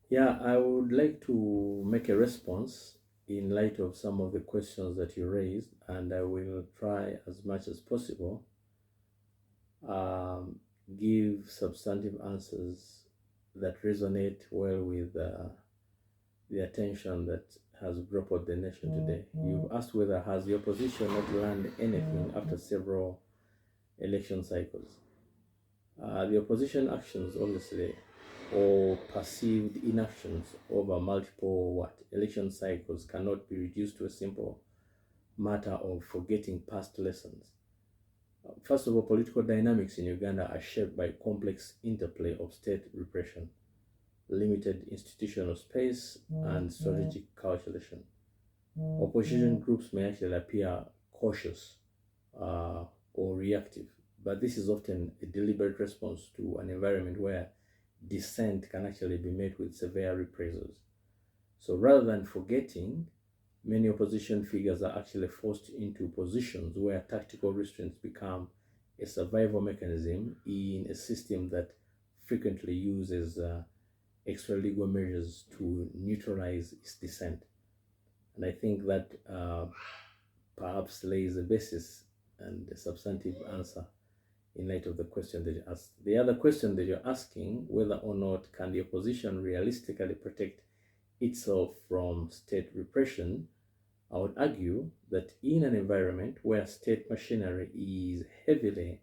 Yeah, I would like to make a response in light of some of the questions that you raised, and I will try as much as possible um, give substantive answers that resonate well with the attention that has grappled the nation today. You've asked whether has the opposition not learned anything after several election cycles. The opposition actions, obviously, or perceived inactions over multiple election cycles cannot be reduced to a simple matter of forgetting past lessons. First of all, political dynamics in Uganda are shaped by complex interplay of state repression, limited institutional space, and strategic calculation. Opposition groups may actually appear cautious or reactive, but this is often a deliberate response to an environment where dissent can actually be met with severe reprisals. So rather than forgetting, many opposition figures are actually forced into positions where tactical restraints become a survival mechanism in a system that frequently uses extralegal measures to neutralize its dissent. And I think that perhaps lays a basis and a substantive answer in light of the question that you asked. The other question that you're asking, whether or not can the opposition realistically protect itself from state repression, I would argue that in an environment where state machinery is heavily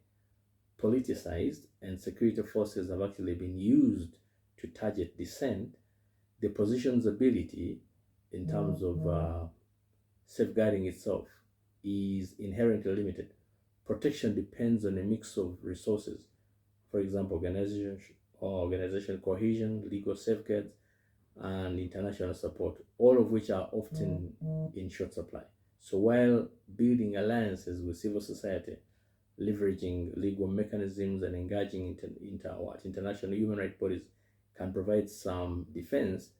politicized and security forces have actually been used to target dissent, the opposition's ability in terms of safeguarding itself is inherently limited. Protection depends on a mix of resources, for example, organization cohesion, legal safeguards, and international support, all of which are often in short supply. So while building alliances with civil society, leveraging legal mechanisms, and engaging international human rights bodies can provide some defense,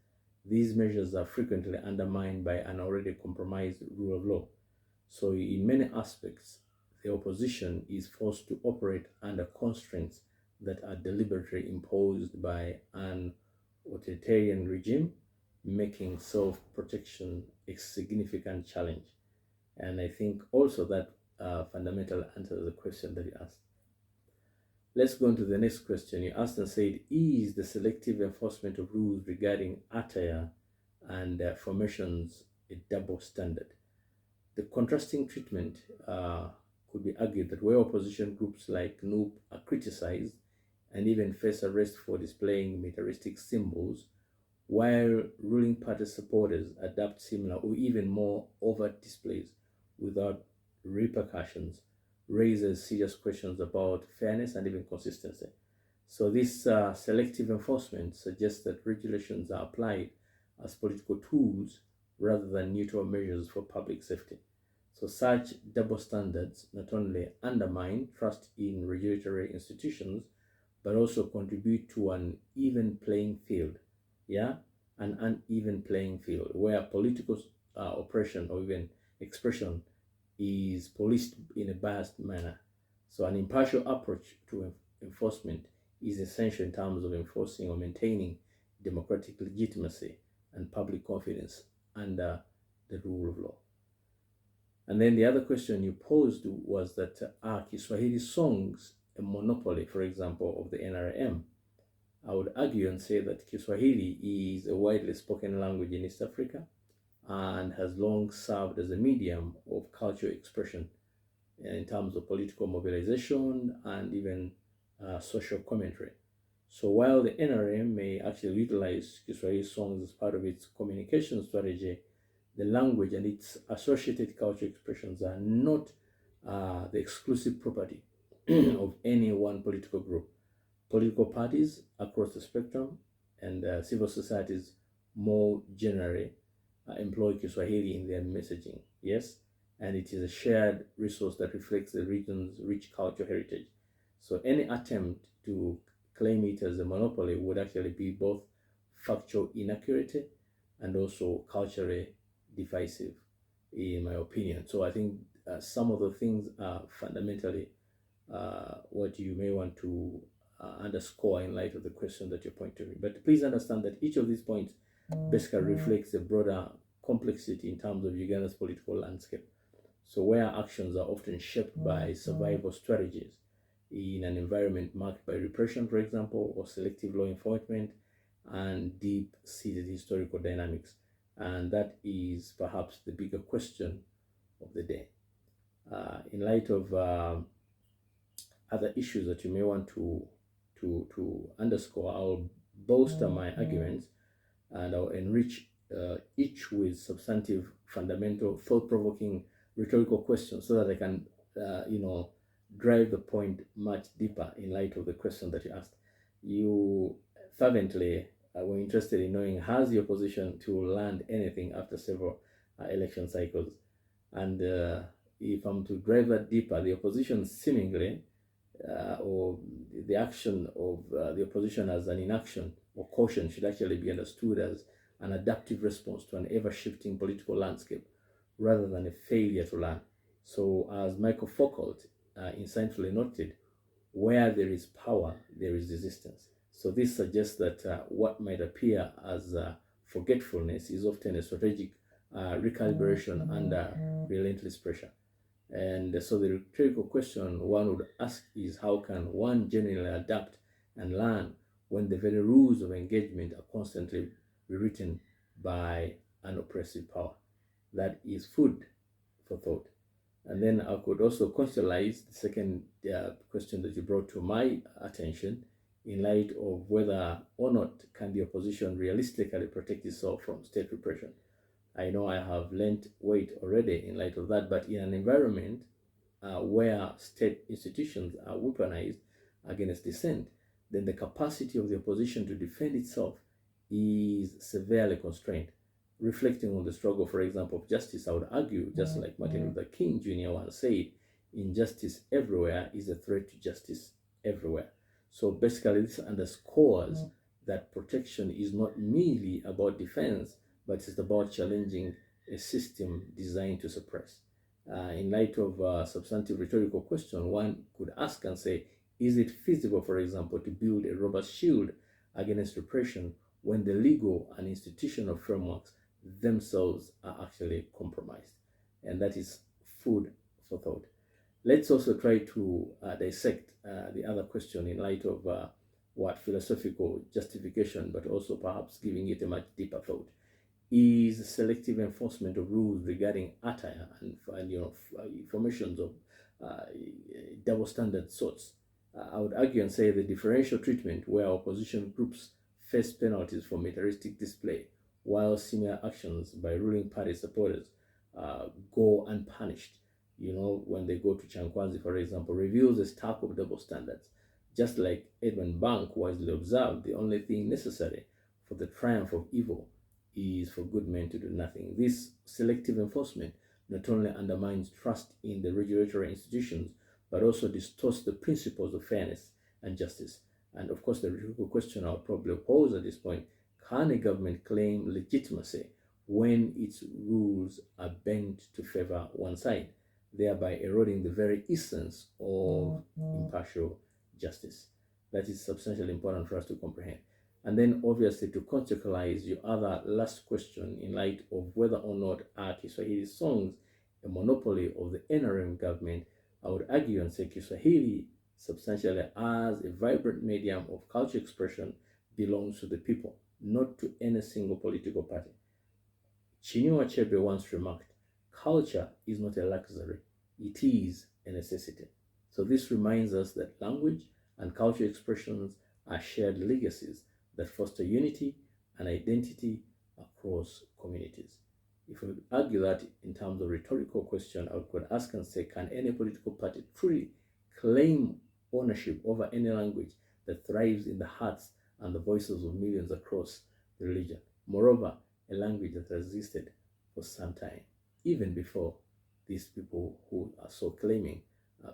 these measures are frequently undermined by an already compromised rule of law. So, in many aspects, the opposition is forced to operate under constraints that are deliberately imposed by an authoritarian regime, making self protection a significant challenge. And I think also that fundamental answer to the question that you asked. Let's go on to the next question. You asked and said, is the selective enforcement of rules regarding attire and formations a double standard? The contrasting treatment could be argued that where opposition groups like NUP are criticized and even face arrest for displaying militaristic symbols, while ruling party supporters adopt similar or even more overt displays without repercussions, raises serious questions about fairness and even consistency. So, this selective enforcement suggests that regulations are applied as political tools rather than neutral measures for public safety. So, such double standards not only undermine trust in regulatory institutions but also contribute to an even playing field. Yeah, an uneven playing field where political oppression or even expression is policed in a biased manner. So, an impartial approach to enforcement is essential in terms of enforcing or maintaining democratic legitimacy and public confidence under the rule of law. And then the other question you posed was that are Kiswahili songs a monopoly, for example, of the NRM? I would argue and say that Kiswahili is a widely spoken language in East Africa and has long served as a medium of cultural expression in terms of political mobilization and even social commentary. So while the NRM may actually utilize Kiswahili songs as part of its communication strategy, the language and its associated cultural expressions are not the exclusive property of any one political group. Political parties across the spectrum and civil societies more generally employ Kiswahili in their messaging. Yes, and it is a shared resource that reflects the region's rich cultural heritage. So any attempt to claim it as a monopoly would actually be both factual inaccurate and also culturally divisive, in my opinion. So I think some of the things are fundamentally what you may want to underscore in light of the question that you're pointing. But please understand that each of these points basically reflects a broader complexity in terms of Uganda's political landscape. So where actions are often shaped by survival strategies in an environment marked by repression, for example, or selective law enforcement, and deep-seated historical dynamics. And that is perhaps the bigger question of the day. In light of other issues that you may want to underscore, I'll bolster my arguments and I'll enrich each with substantive, fundamental, thought-provoking rhetorical questions so that I can, drive the point much deeper in light of the question that you asked. You fervently were interested in knowing, has the opposition to land anything after several election cycles? And if I'm to drive that deeper, the opposition seemingly, or the action of the opposition as an inaction or caution should actually be understood as an adaptive response to an ever-shifting political landscape rather than a failure to learn. So as Michael Foucault insightfully noted, where there is power, there is resistance. So this suggests that what might appear as forgetfulness is often a strategic recalibration under relentless pressure. And so the rhetorical question one would ask is, how can one genuinely adapt and learn when the very rules of engagement are constantly rewritten by an oppressive power? That is food for thought. And then I could also contextualize the second question that you brought to my attention in light of whether or not can the opposition realistically protect itself from state repression. I know I have lent weight already in light of that, but in an environment where state institutions are weaponized against dissent, then the capacity of the opposition to defend itself is severely constrained. Reflecting on the struggle, for example, of justice, I would argue, just like Martin Luther King Jr. once said, injustice everywhere is a threat to justice everywhere. So basically, this underscores that protection is not merely about defense, but it's about challenging a system designed to suppress. In light of a substantive rhetorical question, one could ask and say, is it feasible, for example, to build a robust shield against repression when the legal and institutional frameworks themselves are actually compromised? And that is food for thought. Let's also try to dissect the other question in light of what philosophical justification, but also perhaps giving it a much deeper thought. Is selective enforcement of rules regarding attire and formations of double standard sorts. I would argue and say the differential treatment where opposition groups face penalties for militaristic display, while similar actions by ruling party supporters go unpunished. When they go to Chankwanzi, for example, reveals a stack of double standards. Just like Edmund Bank wisely observed, the only thing necessary for the triumph of evil is for good men to do nothing. This selective enforcement not only undermines trust in the regulatory institutions, but also distorts the principles of fairness and justice. And of course, the rhetorical question I'll probably pose at this point, can a government claim legitimacy when its rules are bent to favor one side, thereby eroding the very essence of impartial justice? That is substantially important for us to comprehend. And then obviously to contextualize your other last question in light of whether or not are Kiswahili songs a monopoly of the NRM government, I would argue and say Kiswahili substantially as a vibrant medium of culture expression belongs to the people, not to any single political party. Chinua Achebe once remarked, culture is not a luxury, it is a necessity. So this reminds us that language and culture expressions are shared legacies that foster unity and identity across communities. If we would argue that in terms of rhetorical question, I could ask and say, can any political party truly claim ownership over any language that thrives in the hearts and the voices of millions across the region? Moreover, a language that has existed for some time, even before these people who are so claiming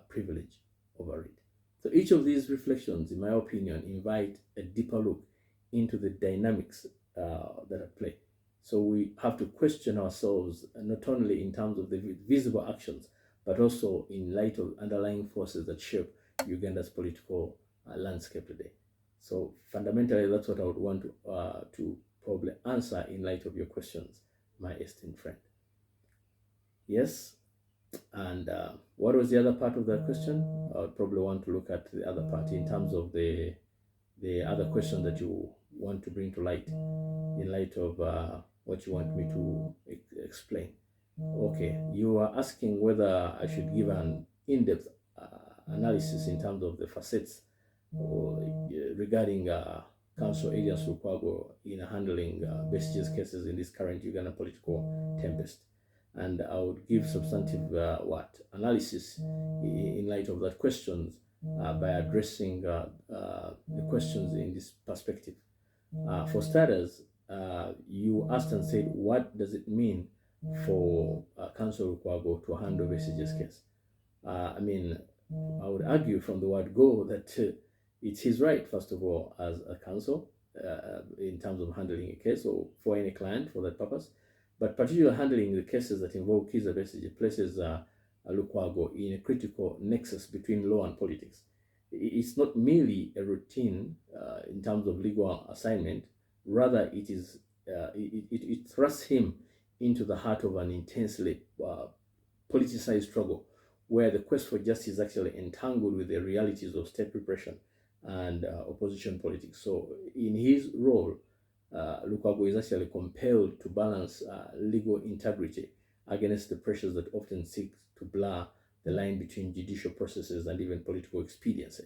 privilege over it. So each of these reflections, in my opinion, invite a deeper look into the dynamics that are play. So we have to question ourselves not only in terms of the visible actions, but also in light of underlying forces that shape Uganda's political landscape today. So fundamentally, that's what I would want to probably answer in light of your questions, my esteemed friend. Yes, and what was the other part of that question? I would probably want to look at the other part in terms of the other question that you want to bring to light in light of what you want me to explain. Okay, you are asking whether I should give an in-depth analysis in terms of the facets regarding Council Agents Lukwago in handling Besigye's cases in this current Uganda political tempest. And I would give substantive analysis in light of that questions by addressing the questions in this perspective. For starters, you asked and said, what does it mean for Council Lukwago to handle Besigye's case? I mean, I would argue from the word go that it's his right, first of all, as a counsel in terms of handling a case or for any client for that purpose, but particularly handling the cases that involve Kizza Besigye places Lukwago in a critical nexus between law and politics. It's not merely a routine in terms of legal assignment, rather it thrusts him into the heart of an intensely politicized struggle where the quest for justice is actually entangled with the realities of state repression and opposition politics. So in his role, Lukwago is actually compelled to balance legal integrity against the pressures that often seek to blur the line between judicial processes and even political expediency.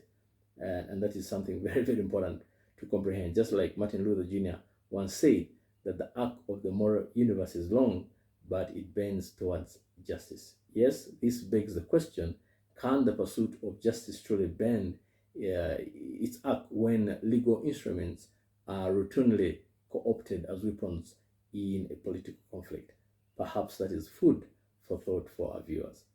And that is something very, very important to comprehend. Just like Martin Luther Jr. once said that the arc of the moral universe is long, but it bends towards justice. Yes, this begs the question, can the pursuit of justice truly bend its arc when legal instruments are routinely co-opted as weapons in a political conflict? Perhaps that is food for thought for our viewers.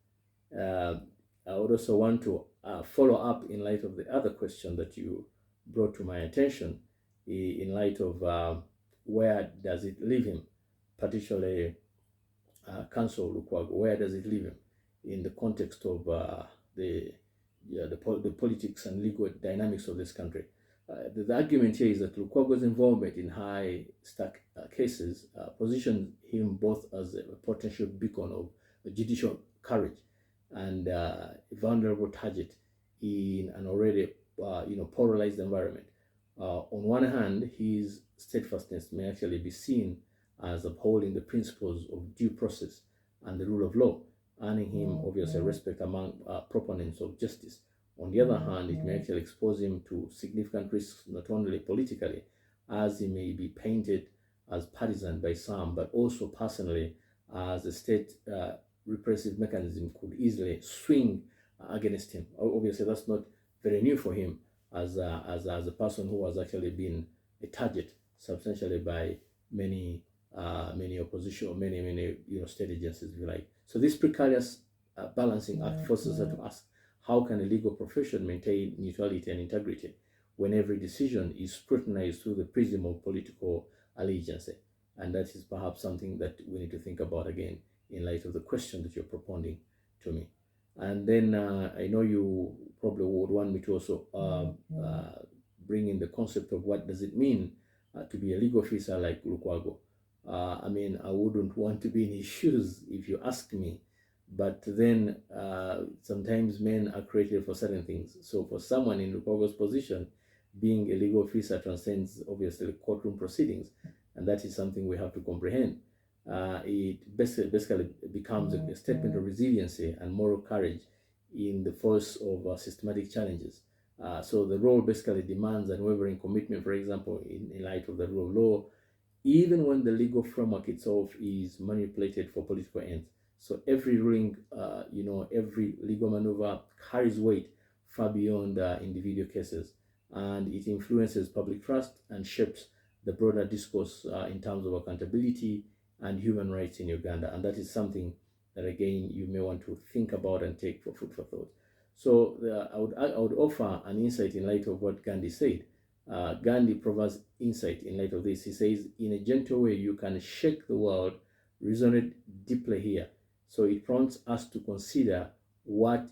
I would also want to follow up in light of the other question that you brought to my attention in light of where does it leave him, particularly Council Lukwago, where does it leave him in the context of the politics and legal dynamics of this country? The argument here is that Lukwago's involvement in high-stake cases positioned him both as a potential beacon of judicial courage and a vulnerable target in an already polarized environment. On one hand, his steadfastness may actually be seen as upholding the principles of due process and the rule of law, earning him obviously respect among proponents of justice. On the other hand, it may actually expose him to significant risks, not only politically, as he may be painted as partisan by some, but also personally, as the state repressive mechanism could easily swing against him. Obviously, that's not very new for him as a person who has actually been a target substantially by many opposition, many state agencies, if you like. So this precarious balancing act forces us to ask, how can a legal profession maintain neutrality and integrity when every decision is scrutinized through the prism of political allegiance? And that is perhaps something that we need to think about again in light of the question that you're propounding to me. And then I know you probably would want me to also bring in the concept of what does it mean to be a legal officer like Lukwago. I mean, I wouldn't want to be in his shoes if you ask me, but then sometimes men are created for certain things. So for someone in Lukwago's position, being a legal officer transcends obviously courtroom proceedings, and that is something we have to comprehend. It basically becomes a statement of resiliency and moral courage in the face of systematic challenges. So the role basically demands unwavering commitment, for example, in light of the rule of law, even when the legal framework itself is manipulated for political ends. So every ruling, every legal maneuver carries weight far beyond individual cases, and it influences public trust and shapes the broader discourse in terms of accountability and human rights in Uganda. And that is something that, again, you may want to think about and take for food for thought. So I would offer an insight in light of what Gandhi said. Gandhi provides insight in light of this. He says, in a gentle way, you can shake the world, resonate deeply here. So it prompts us to consider what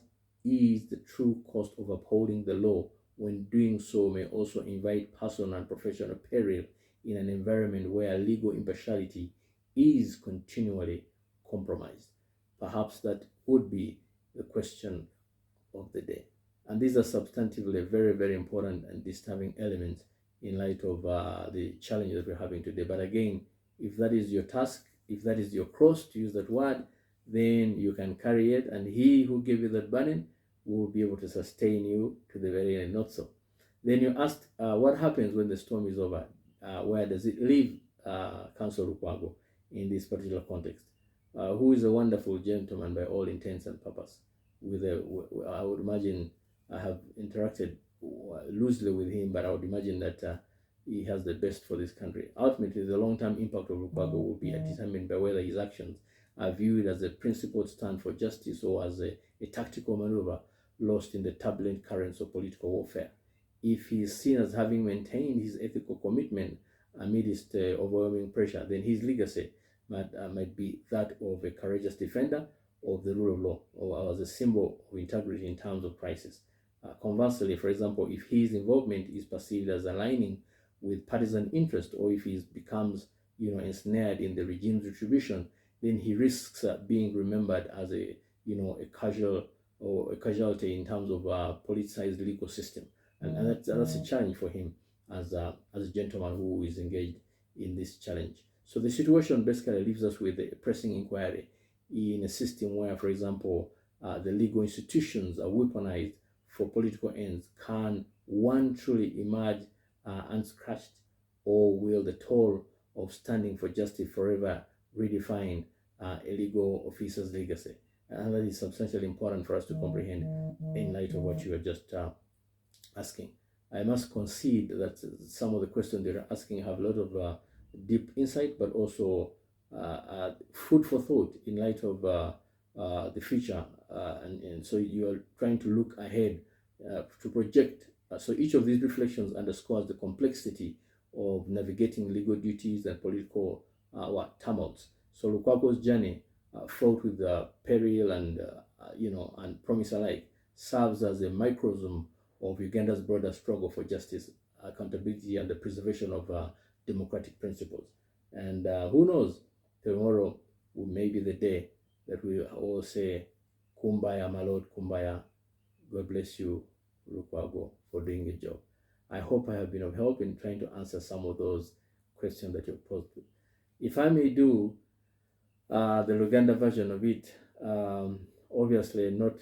is the true cost of upholding the law when doing so may also invite personal and professional peril in an environment where legal impartiality is continually compromised. Perhaps that would be the question of the day. And these are substantively very, very important and disturbing elements in light of the challenge that we're having today. But again, if that is your task, if that is your cross, to use that word, then you can carry it, and he who gave you that burden will be able to sustain you to the very end. Not so. Then you asked, what happens when the storm is over? Where does it leave Council Lukwago in this particular context? Who is a wonderful gentleman by all intents and purpose. I would imagine I have interacted loosely with him, but I would imagine that he has the best for this country. Ultimately, the long-term impact of Lukwago will be determined by whether his actions are viewed as a principled stand for justice or as a tactical maneuver lost in the turbulent currents of political warfare. If he is seen as having maintained his ethical commitment amidst overwhelming pressure, then his legacy might be that of a courageous defender of the rule of law, or as a symbol of integrity in times of crisis. Conversely, for example, if his involvement is perceived as aligning with partisan interest, or if he becomes, ensnared in the regime's retribution, then he risks being remembered as a casualty in terms of politicized legal system, and that's a challenge for him as a gentleman who is engaged in this challenge. So the situation basically leaves us with a pressing inquiry in a system where, for example, the legal institutions are weaponized for political ends. Can one truly emerge unscratched, or will the toll of standing for justice forever redefine a legal officer's legacy? And that is substantially important for us to comprehend in light of what you were just asking. I must concede that some of the questions they're asking have a lot of deep insight, but also food for thought in light of the future. And so you are trying to look ahead to project. So each of these reflections underscores the complexity of navigating legal duties and political tumults. So Lukwago's journey, fraught with peril and and promise alike, serves as a microcosm of Uganda's broader struggle for justice, accountability, and the preservation of democratic principles. And who knows, tomorrow may be the day that we all say, Kumbaya, my Lord, Kumbaya. God bless you, Lukwago, for doing the job. I hope I have been of help in trying to answer some of those questions that you posed. If I may do the Luganda version of it, obviously not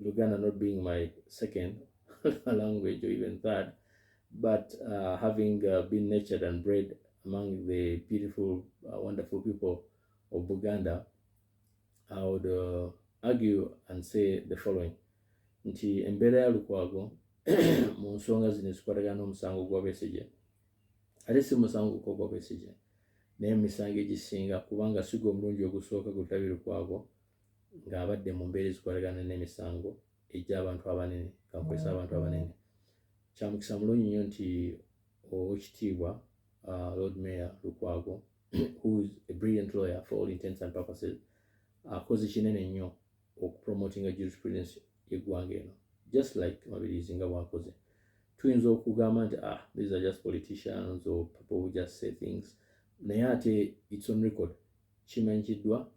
Luganda not being my second language or even third, but having been nurtured and bred among the beautiful, wonderful people of Buganda, I would argue and say the following. Nti embeera ya Lukwago mu nsonga zino ezikwatagana n'omusango gwa Besigye, ate si musango gwa gwa Besigye naye emisango egisinga, kubanga si gwe omulundi ogusooka gutabi Lukwago ng'abadde mu mbeera ezikwatagana n'emisango egy'abantu abanene, kankwesa abantu abanene. Kya mukisa mulungi nnyo nti Oweekitiibwa Lord Mayor Lukwago, who is a brilliant lawyer for all intents and purposes, akoze kinene nnyo okupromotinga jurisprudence yeggwanga eno, just like Mabirizi nga bwakoze. Tuyinza okugamba nti these are just politicians or people who just say things, naye ate it's on record, kimanyikiddwa,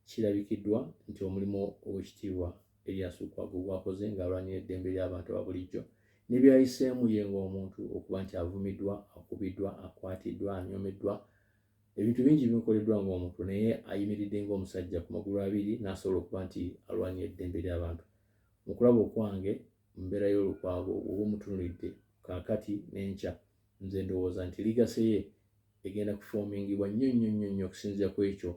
kirabikiddwa nti omulimu Oweekitiibwa Erias Lukwago gwakoze ng'alwanira eddembe ly'abantu aba bulijjo n'ebyayiseemu ye ng'omuntu, okuba nti avumiddwa, akubiddwa, akwatiddwa, anyomeddwa, ebintu bingi bimukoleddwa ng'omuntu, naye ayimiridde ng'omusajja ku magulu abiri n'asobola okuba nti alwanira eddembe ly'abantu. Mu kulaba okwange mbeera y'Olukwago oba omutunulidde kaakati n'enkya, nze ndowooza nti ligase ye egenda kufoomingibwa nnyo okusinziira ku ekyo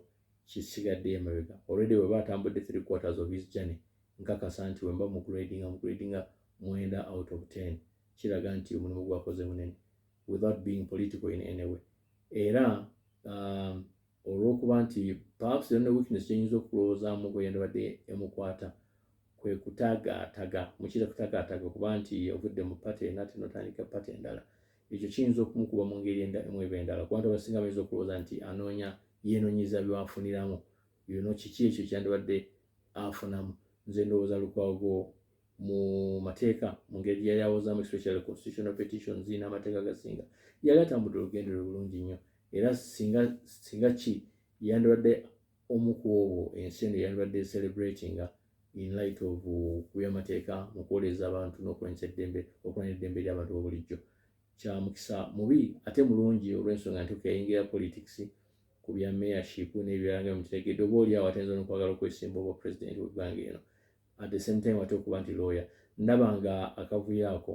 kisigadde emabega. Already weba atambudde 3/4 of his journey, nkakasa nti wemba mugradinga 9 out of 10, kiraga nti omulimu gwakoze munene without being political in any way. Era olw'okuba nti perhaps yonna weakness kyenyinza okulowoozaamu gwe yandibadde emukwata kwe kutaagaataga, mukira kutaagaataga kuba nti ovudde mu pate nate notandika pate endala. Ekyo kiyinza okumukuba mu ngeri emu eba endala, kubantu abasinga bayinza okulowooza nti yeenoonyeza byafuniramu, kiki ekyo kyandibadde afunamu. Nze ndowooza Lukwago mu mateeka mu ngeri yali awozaamu especially constitutional petitions n'amateeka gasinga yali atambudde olugendo bulungi nnyo era singa ki yandibadde omu ku obwo ensi eno yandibadde celebrating in light of kubyamateeka mu kwoleeza abantu n'okulwanyisa eddembe ly'abantu bulijjo kya mukisa mubi ate mulungi olw'ensonga nti yayingira politics ku bya mayorship n'ebiranga mukitegedde oba oli awo atenza n'okwagala okwesimba oba president w'eggwanga eno at the same time ate okuba nti lawyer ndaba nga akavuyo ako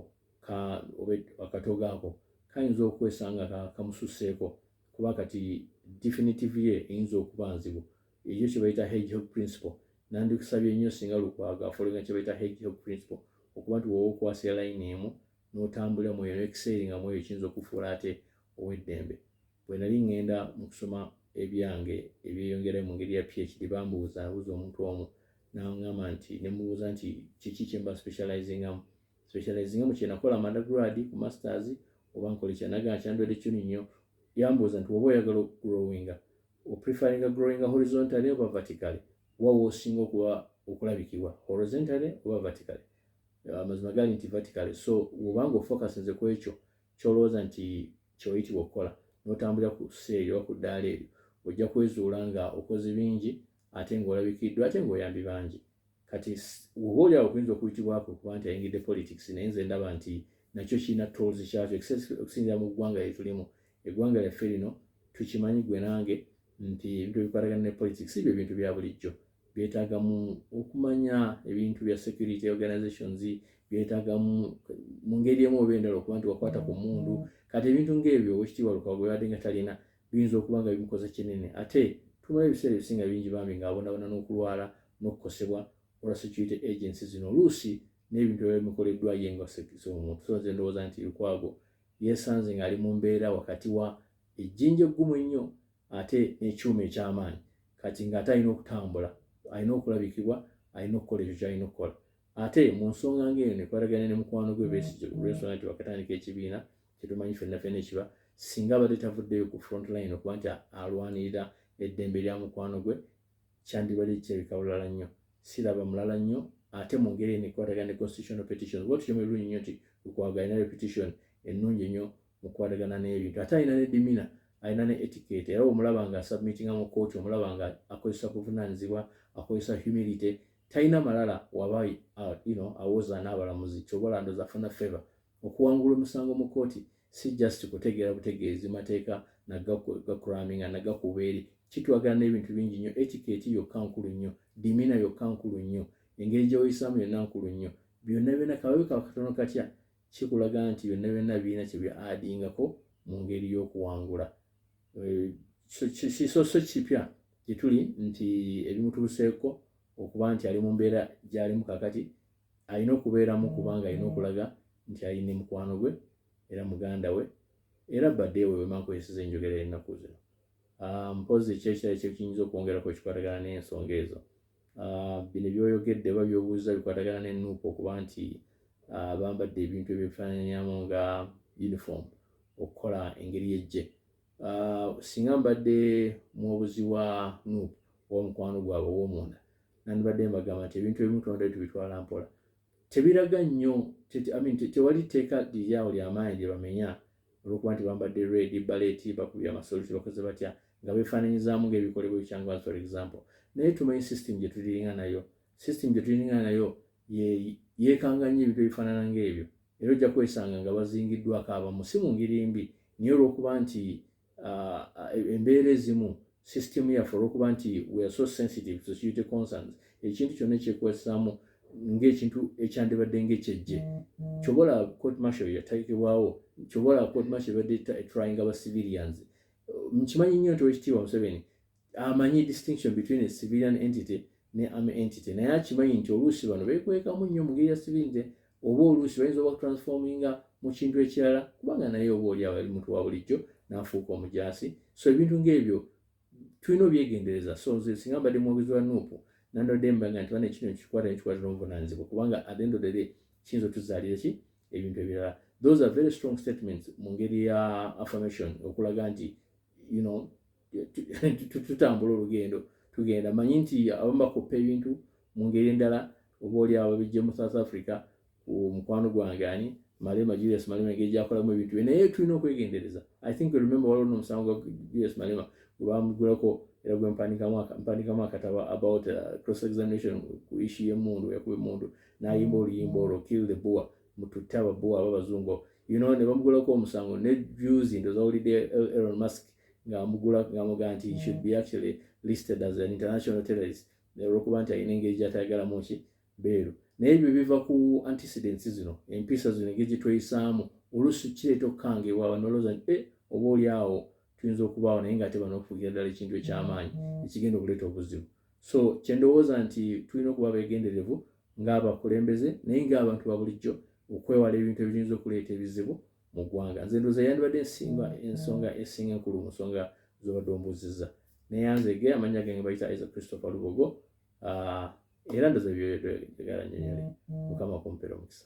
akatogo ako kayinza okwesanga kamususeeko kuba kati definitive ye eyinza okuba nzibu ekyo kye bayita hedgehog principle nandikusabye nnyo singa Lukwago afolenga kye bayita hedgehog principle okuba nti wowe okwasa line emu n'otambula mu eyo ekiseera nga mu eyo kiyinza okufuula ate ow'eddembe bwe nali ngenda mu kusoma ebyange ebyeyongera mu ngeri ya PhD bambuuza omuntu omu n'aŋŋamba nti ne mubuuza nti kiki kye mba specializingamu kye nakola undergrad ku masters oba nkole kyanagana kyandwadde kino nnyo yambuuza nti oba oyagala growinga preferring growing horizontally oba vertically wawo osinga okuba okulabikibwa horizontally oba vertically amazima gali nti vertically so wobanga ofocusinze ku ekyo kyolowooza nti kyoyitibwa okukola n'otambulira ku seeri oba ku ddaala eryo ojja kwezuula nga okoze bingi ate ng'olabikiddwa ate ng'oyambi bangi kati oba oli awo okuyinza okuyitibwako kuba nti ayingidde politics naye nze ndaba nti nakyo kirina tools kyakyo okusinzira mu ggwanga lye tulimu eggwanga lyaffe lino tukimanyi gwe nange nti ebintu ebikwatagana ne politics byo ebintu bya bulijjo byetaagamu okumanya ebintu bya security organizations byetaagamu mu ngeri emu oba endala okuba nti wakwata ku mundu kati ebintu ng'ebyo owekitiibwa Lukwago yabadde nga talina biyinza okuba nga bimukoze kinene ate tumala ebiseera ebisinga bingi bambi ng'abonabona n'okulwala n'okukosebwa olwa security agencies zino oluusi n'ebintu ebimikoleddwa ye nga omuntu so nze ndowooza nti Lukwago yeesanze ng'ali mu mbeera wakati wa ejjinja eggumu ennyo ate n'ekyuma eky'amaanyi kati ng'ate alina okutambula alina okulabikibwa alina okukola ekyo ky'alina okukola ate mu nsonga ng'eyo nekwatagana ne mukwano gwe Besigye olw'ensonga nti wakatandika ekibiina kyetumanyi ffenna ekiba singa abadde tavuddeyo ku front line okuba nti alwanirira eddembe lya mukwano gwe kyandibadde kirabika bulala nnyo siraba mulala nnyo ate mu ngeri nekwatagana ne constitutional petitions bwatu kyo mulungi nnyo nti Lukwago alina repetition ennungi nnyo mu kukwatagana n'ebintu ate alina ne dimina alina ne etiquette era omulaba nga submittinga mu kooti omulaba nga akozesa kuvunaanyizibwa akozesa humility talina malala waba awoza n'abalamuzi kyobola ndoza afuna favor okuwangula omusango mu kooti si just kutegeera butegeezi mateeka nagakuraminga nagakubeeri kitwagana n'ebintu bingi nnyo etiquette yokka nkulu nnyo dimina yokka nkulu nnyo engeri gy'oyisaamu yonna nkulu nnyo byonna kababika katono katya kikulaga nti byonna birina kye bya adingako mu ngeri y'okuwangula so kipya gye tuli nti ebimutuuseeko okuba nti ali mu mbeera gy'alimu kakati alina okubeeramu kubanga alina okulaga nti alina mukwano gwe era muganda we era badde we wemankwesiza enjogera ennaku zino mpozi ekyekirala kyekiyinza okwongerako kikwatagana n'ensonga ezo bino byoyogedde oba byobuuza bikwatagana n'ennuupu okuba nti bambadde ebintu ebyebifaananyamu nga uniform okukola engeri y'ejje singa mbadde muwobuzi wa nuupu omukwano gwabwe ow'omunda nandibadde mbagamba nti ebintu ebimu tonda tubitwala mpola tebiraga nnyo tewali tteeka liryawo ly'amaanyi lye bamenya olw'okuba nti bambadde red baleti bakubye amasoluti bakoze batya nga beefaananyizaamu ng'ebikolebwa ebikyangwa for example naye tumanyi system gye tuliringa nayo yeekanga nnyo ebintu ebifaanana ng'ebyo era ojja kwesanga nga bazingiddwako abamu si mu ngeri mbi naye olw'okuba nti embeera ezimu system yaffe olw'okuba nti we are so sensitive to security concerns ekintu kyonna ekyekwesaamu ng'ekintu ekyandibadde ng'ekyejje kyobola court martial yateekebwawo kyobola court martial badde trying aba civilians nkimanyi nnyo nti owekitiibwa Museveni amanyi distinction between a civilian entity ne army entity naye akimanyi nti oluusi bano beekwekamu nnyo mu ngeri ya civility oba oluusi bayinza oba kutransforminga mu kintu ekirala kubanga naye oba oli awo ali muntu wa bulijjo n'afuuka omujaasi so ebintu ng'ebyo tulina obyegendereza so nze singa mbadde muwobuzi wa nuupu nandodde mbanga nti bana ekino kikwatira obuvunaanyizibwa kubanga at the end of the day kiyinza otuzaalira ki ebintu ebirala those are very strong statements mu ngeri ya affirmation okulaga nti tutambula olugendo tugenda manyi nti abamu bakoppa ebintu mu ngeri endala oba oli abo bijje mu South Africa ku mukwano gwange ani Malema Julius Malema engeri gyakolamu ebintu bye naye tulina okwegendereza. I think you remember waliwo n'omusango gwa Julius Malema gwe bamugulako era gwe mpandikamu akatabo about cross examination ku issue y'emmundu yakuba emmundu n'ayimba oluyimba olwo kill the boer mututte ababoer ab'abazungu ne bamugulako omusango ne views ndo zawulidde Elon Musk ng'amugaa nti he should be actually listed as an international terrorist olwokuba nti alina engeri gy'atayagalamu ki beeru. Naye ebyo biva ku antecedents zino empisa zino engeri gye tweyisaamu oluusi kireeta okukangebwa nolowooza nti oba oli awo tuyinza okubaawo naye ng'ate bano okufugira ddala ekintu eky'amaanyi ekigenda okuleeta obuzibu. So kyendowooza nti tulina okuba beegenderevu ng'abakulembeze naye ng'abantu ba bulijjo okwewala ebintu ebiyinza okuleeta ebizibu mu ggwanga. Nze ndowooza yandibadde ensonga esinga enkulu mu nsonga z'obadde ombuuzizza. Neyanzege amannya gange bayita Isaac Christopher Lubogo era ndowooza byegala nnyonnyole. Mukama kumpeera omukisa.